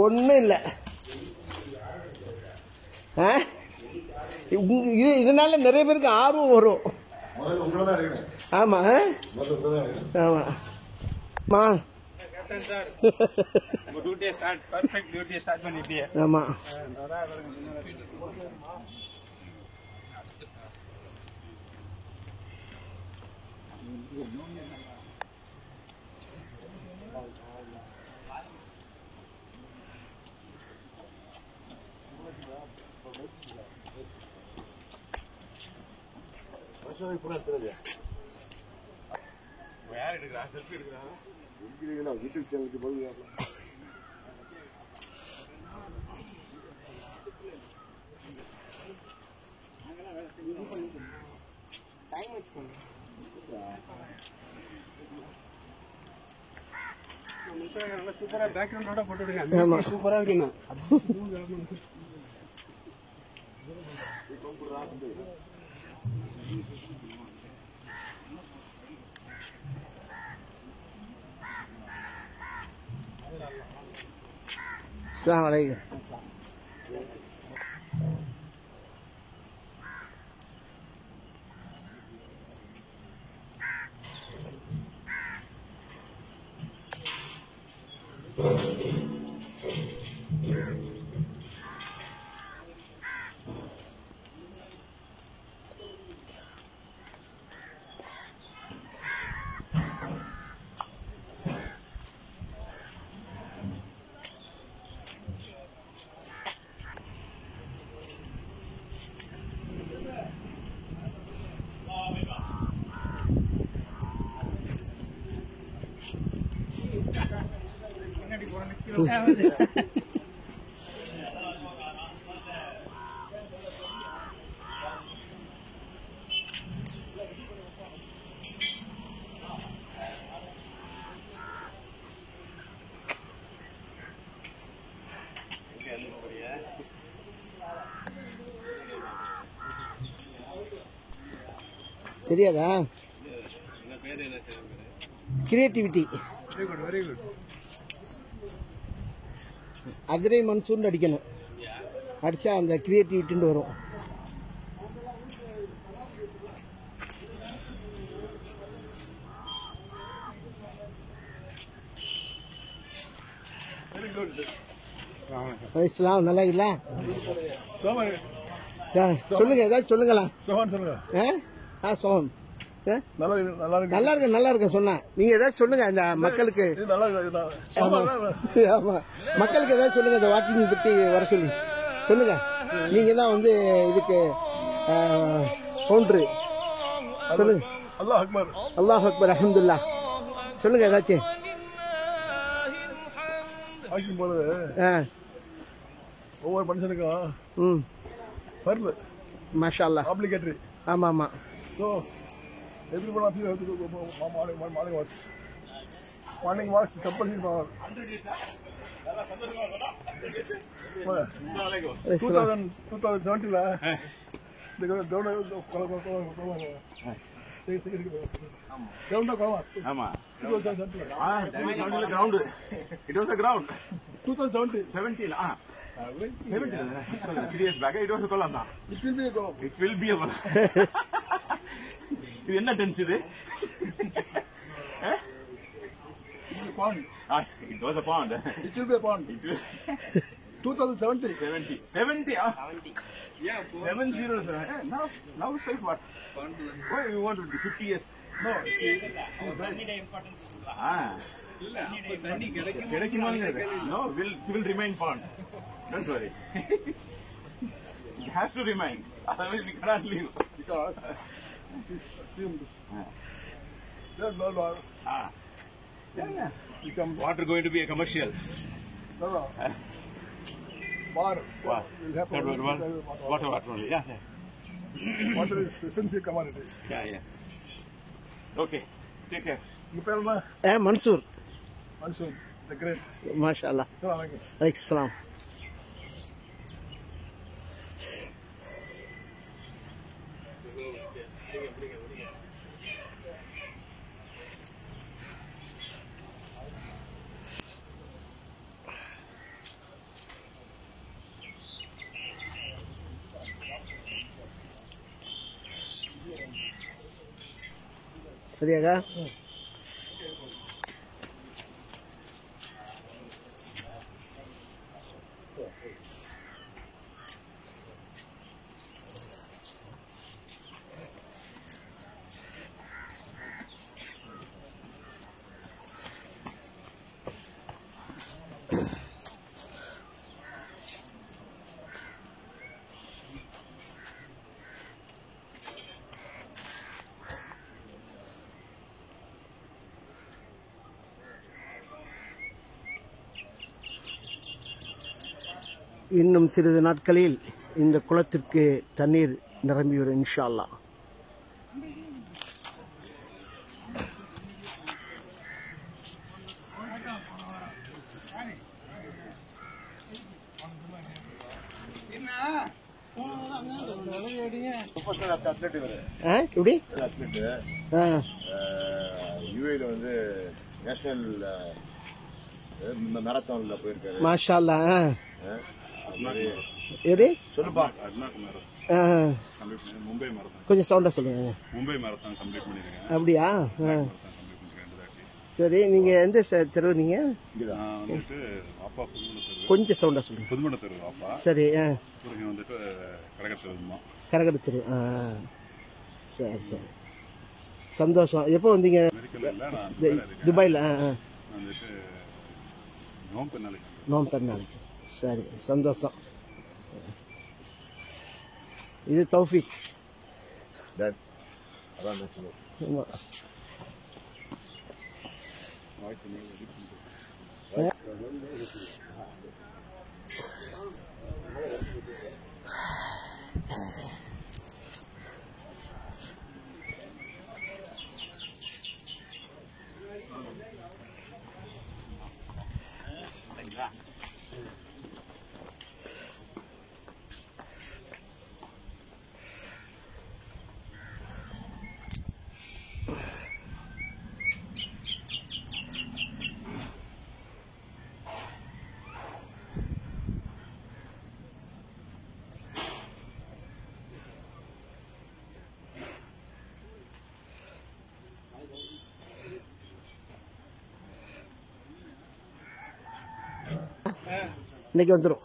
ஒன்றும் இல்லை. இதனால நிறைய பேருக்கு ஆர்வம் வரும். ஆமா ஆமா மா ஆமா. யார் எடுக்கிறா? செல்ஃபி எடுக்கிறாங்க. யூடியூப் சேனலுக்கு போய் சூப்பரா பேக்ரவுண்டோட போட்டு விடுங்க. சூப்பரா இருக்குண்ணா. अस्सलाम वालेकुम. தெரியாதா? கிரியேட்டிவிட்டி. Very good. அதிரை மன்சூர்னு அடிக்கணும். அடிச்சா அந்த கிரியேட்டிவிட்டின்னு வரும். இஸ்லாம் நல்லா இல்ல? சொல்லுங்க, ஏதாச்சும் சொல்லுங்களா? சோகம் நல்லா இருக்கு சொன்னா. நீங்க ஏதாச்சும் சொல்லுங்க அந்த மக்களுக்கு. ஆமா, மக்களுக்கு ஏதாச்சும் சொல்லுங்க. இந்த வாக்கிங் பத்தி வர சொல்லி சொல்லுங்க. நீங்க தான் வந்து இதுக்கு ஃபவுண்டர். சொல்லுங்க. அல்லாஹ் அக்பர். அல்லாஹ் அக்பர். அல்ஹம்துலில்லாஹ். சொல்லுங்க ஏதாச்சும். வாக்கிங் போறது ஒவ்வொரு மனுஷனுக்கும் ஃபர்து. மாஷா அல்லாஹ். ஆப்ளிகேட்டரி. ஆமா ஆமா. So everyone of you have to go morning walks compulsory for 2017 It was a ground. 2017. 3 years back. It was a column. It will be a column. It will be a column. இது என்ன tense இது? Pond. It was a pond. It will be a pond. 2070. 70. Yeah. 707. Now it's like what? Why you want to 50 years? No. தண்ணி கிடைக்குமாங்க? No, will remain pond. Don't worry. It has to remain. Otherwise we cannot leave. Because become water going to be a commercial. No. Water will happen. Water only. Yeah. Water is essential commodity. Yeah. Okay. Take care. Mansoor. Mansoor, the great. MashaAllah. Alaikum salam. சரியாக்கா? இன்னும் சிறிது நாட்களில் இந்த குளத்திற்கு தண்ணீர் நிரம்பி வரும் இன்ஷா அல்லாஹ். எப்படி யூஏல வந்து நேஷனல் மேரத்தான்ல போயிருக்காரு. மாஷா அல்லாஹ். எப்படி சொல்லுப்பா. மும்பை மேரத்தான் கொஞ்சம் சவுண்டா சொல்லுங்க. மும்பை மேரத்தான் கம்ப்ளீட் பண்ணிருக்கேன். அப்படியா? சரி, நீங்க எந்த தெருவு? நீங்க வந்துட்டு அப்பா கொஞ்சம் சவுண்டா சொல்லுங்க. புதுமண தெரு அப்பா. சரி. வந்துட்டு கடற்கரை தெருமா. கடற்கரை தெரு. சரி சரி, சந்தோஷம். எப்போ வந்தீங்க? துபாயில். வந்துட்டு நோம்பு நாளைக்கு. சரி, சந்தோஷம். இது தௌஃபிக். இன்னைக்கு வந்துடும்.